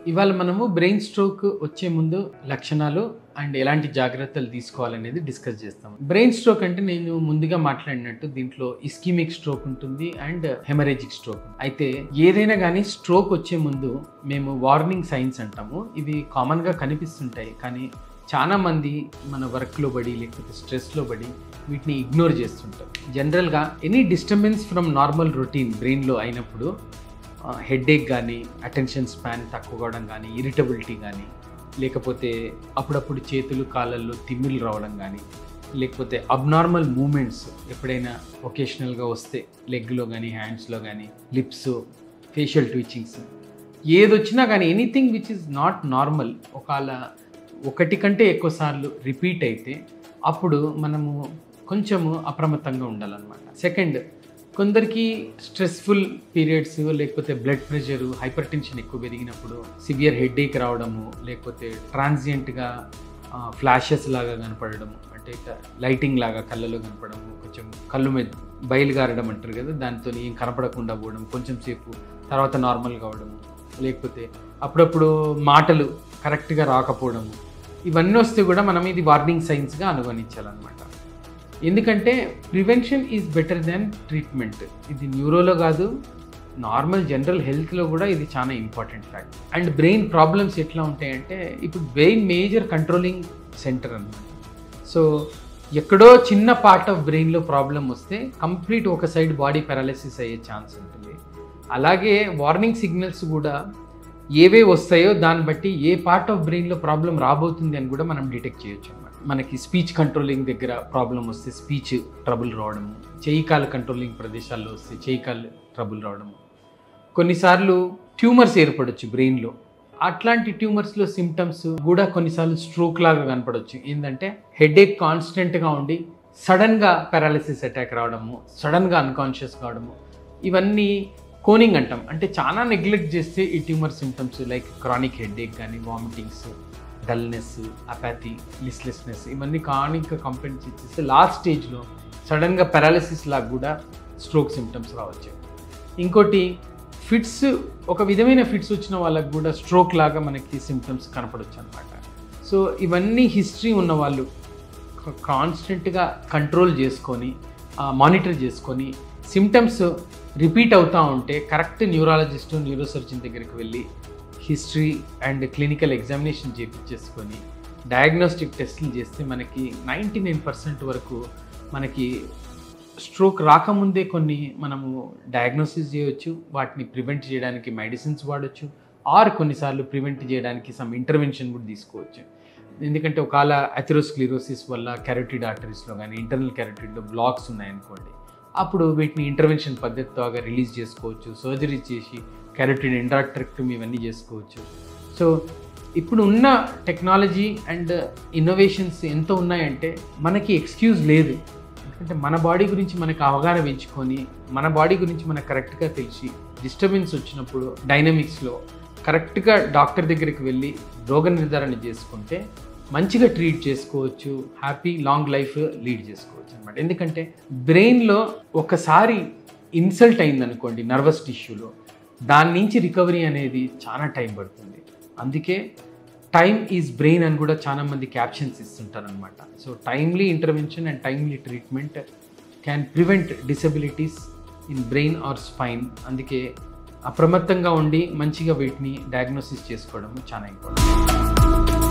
ఇవాళ మనము brain stroke వచ్చే ముందు లక్షణాలు అండ్ ఎలాంటి జాగ్రత్తలు తీసుకోవాలనేది డిస్కస్ చేస్తాం. బ్రెయిన్ స్ట్రోక్ అంటే నేను ముందుగా మాట్లాడినట్టు దీంట్లో ఇస్కిమిక్ స్ట్రోక్ ఉంటుంది అండ్ హెమరేజిక్ స్ట్రోక్. అయితే ఏదైనా కానీ స్ట్రోక్ వచ్చే ముందు మేము వార్నింగ్ సైన్స్ అంటాము. ఇవి కామన్గా కనిపిస్తుంటాయి, కానీ చాలా మంది మన వర్క్లో పడి లేకపోతే స్ట్రెస్లో పడి వీటిని ఇగ్నోర్ చేస్తుంటారు. జనరల్గా any disturbance from normal routine బ్రెయిన్లో అయినప్పుడు హెడేక్ కానీ, అటెన్షన్ స్పాన్ తక్కువ కావడం కానీ, ఇరిటబిలిటీ కానీ, లేకపోతే అప్పుడప్పుడు చేతులు కాళ్ళల్లో తిమ్మిలు రావడం కానీ, లేకపోతే అబ్నార్మల్ మూమెంట్స్ ఎప్పుడైనా ఒకేషనల్గా వస్తే లెగ్లో కానీ, హ్యాండ్స్లో కానీ, లిప్స్, ఫేషియల్ ట్విచింగ్స్ ఏదొచ్చినా కానీ anything which is not normal ఒకటి కంటే ఎక్కువ సార్లు రిపీట్ అయితే అప్పుడు మనము కొంచెము అప్రమత్తంగా ఉండాలన్నమాట. సెకండ్, కొందరికి స్ట్రెస్ఫుల్ పీరియడ్స్ లేకపోతే బ్లడ్ ప్రెషరు, హైపర్ టెన్షన్ ఎక్కువ పెరిగినప్పుడు సివియర్ హెడేక్ రావడము, లేకపోతే ట్రాన్సియంట్గా ఫ్లాషెస్ లాగా కనపడము, అంటే లైటింగ్ లాగా కళ్ళలో కనపడము, కొంచెం కళ్ళు మీద బయలుగారడం అంటారు కదా, దాంతో ఏం కనపడకుండా పోవడం, కొంచెం సేపు తర్వాత నార్మల్ కావడము, లేకపోతే అప్పుడప్పుడు మాటలు కరెక్ట్గా రాకపోవడము, ఇవన్నీ వస్తే కూడా మనం ఇది వార్నింగ్ సైన్స్గా అనుగణించాలన్నమాట. ఎందుకంటే prevention is better than treatment. ఇది న్యూరోలో కాదు, నార్మల్ జనరల్ హెల్త్లో కూడా ఇది చాలా important fact. And brain problems ఎట్లా ఉంటాయంటే, ఇప్పుడు బ్రెయిన్ మేజర్ కంట్రోలింగ్ సెంటర్ అన్నమాట. సో ఎక్కడో చిన్న పార్ట్ ఆఫ్ బ్రెయిన్లో ప్రాబ్లం వస్తే కంప్లీట్ ఒక సైడ్ బాడీ పారాలిసిస్ అయ్యే ఛాన్స్ ఉంటుంది. అలాగే వార్నింగ్ సిగ్నల్స్ కూడా ఏవే వస్తాయో దాన్ని బట్టి ఏ పార్ట్ ఆఫ్ బ్రెయిన్లో ప్రాబ్లం రాబోతుంది అని కూడా మనం డిటెక్ట్ చేయొచ్చు అన్నమాట. మనకి స్పీచ్ కంట్రోలింగ్ దగ్గర ప్రాబ్లం వస్తే స్పీచ్ ట్రబుల్ రావడము, చేయి కాలు కంట్రోలింగ్ ప్రదేశాల్లో వస్తే చేయి కాలు ట్రబుల్ రావడము, కొన్నిసార్లు ట్యూమర్స్ ఏర్పడవచ్చు బ్రెయిన్లో. అట్లాంటి ట్యూమర్స్లో సిమ్టమ్స్ కూడా కొన్నిసార్లు స్ట్రోక్ లాగా కనపడవచ్చు. ఏంటంటే హెడేక్ కాన్స్టెంట్గా ఉండి సడన్గా పారాలిసిస్ అటాక్ రావడము, సడన్గా అన్కాన్షియస్ కావడము, ఇవన్నీ కోనింగ్ అంటాం. అంటే చాలా నెగ్లెక్ట్ చేస్తే ఈ tumour symptoms like chronic headache కానీ, వామిటింగ్స్, డల్నెస్, అపాథీ, లిస్లెస్నెస్, ఇవన్నీ క్రానిక్గా కంప్లైంట్స్ ఇచ్చేస్తే లాస్ట్ స్టేజ్లో సడన్గా పారాలిసిస్ లాగా కూడా స్ట్రోక్ సిమ్టమ్స్ రావచ్చు. ఇంకోటి ఫిట్స్, ఒక విధమైన ఫిట్స్ వచ్చిన వాళ్ళకు కూడా స్ట్రోక్ లాగా మనకి సిమ్టమ్స్ కనపడవచ్చు అనమాట. సో ఇవన్నీ హిస్టరీ ఉన్న వాళ్ళు కాన్స్టెంట్గా కంట్రోల్ చేసుకొని మానిటర్ చేసుకొని సిమ్టమ్స్ రిపీట్ అవుతూ ఉంటే కరెక్ట్ న్యూరాలజిస్టు, న్యూరోసర్జన్ దగ్గరికి వెళ్ళి హిస్టరీ అండ్ క్లినికల్ ఎగ్జామినేషన్ చేయించేసుకొని డయాగ్నోస్టిక్ టెస్టులు చేస్తే మనకి 99% వరకు మనకి స్ట్రోక్ రాకముందే కొన్ని మనము డయాగ్నోసిస్ చేయవచ్చు, వాటిని ప్రివెంట్ చేయడానికి మెడిసిన్స్ వాడచ్చు, ఆర్ కొన్నిసార్లు ప్రివెంట్ చేయడానికి సమ్ ఇంటర్వెన్షన్ కూడా తీసుకోవచ్చు. ఎందుకంటే ఒకవేళ అథెరోస్క్లిరోసిస్ వల్ల కెరోటిడ్ ఆర్టరీస్లో కానీ ఇంటర్నల్ కెరోటిడ్లో బ్లాక్స్ ఉన్నాయనుకోండి, అప్పుడు వీటిని ఇంటర్వెన్షన్ పద్ధతితో రిలీజ్ చేసుకోవచ్చు, సర్జరీ చేసి కెరోటిడ్ ఎండాక్టెక్టమీ ఇవన్నీ చేసుకోవచ్చు. సో ఇప్పుడు ఉన్న టెక్నాలజీ అండ్ ఇన్నోవేషన్స్ ఎంత ఉన్నాయంటే మనకి ఎక్స్క్యూజ్ లేదు. ఎందుకంటే మన బాడీ గురించి మనకు అవగాహన పెంచుకొని మన బాడీ గురించి మనకు కరెక్ట్గా తెలిసి డిస్టర్బెన్స్ వచ్చినప్పుడు డైనమిక్స్లో కరెక్ట్గా డాక్టర్ దగ్గరికి వెళ్ళి రోగ నిర్ధారణ చేసుకుంటే మంచిగా ట్రీట్ చేసుకోవచ్చు, హ్యాపీ లాంగ్ లైఫ్ లీడ్ చేసుకోవచ్చు అనమాట. ఎందుకంటే బ్రెయిన్లో ఒకసారి ఇన్సల్ట్ అయిందనుకోండి నర్వస్ టిష్యూలో, దాని నుంచి రికవరీ అనేది చాలా టైం పడుతుంది. అందుకే టైమ్ ఈజ్ బ్రెయిన్ అని కూడా చాలామంది క్యాప్షన్స్ ఇస్తుంటారు అనమాట. So timely intervention and timely treatment can prevent disabilities in brain or spine. అందుకే అప్రమత్తంగా ఉండి మంచిగా వీటిని డయాగ్నోసిస్ చేసుకోవడం చాలా ఇంపార్టెంట్.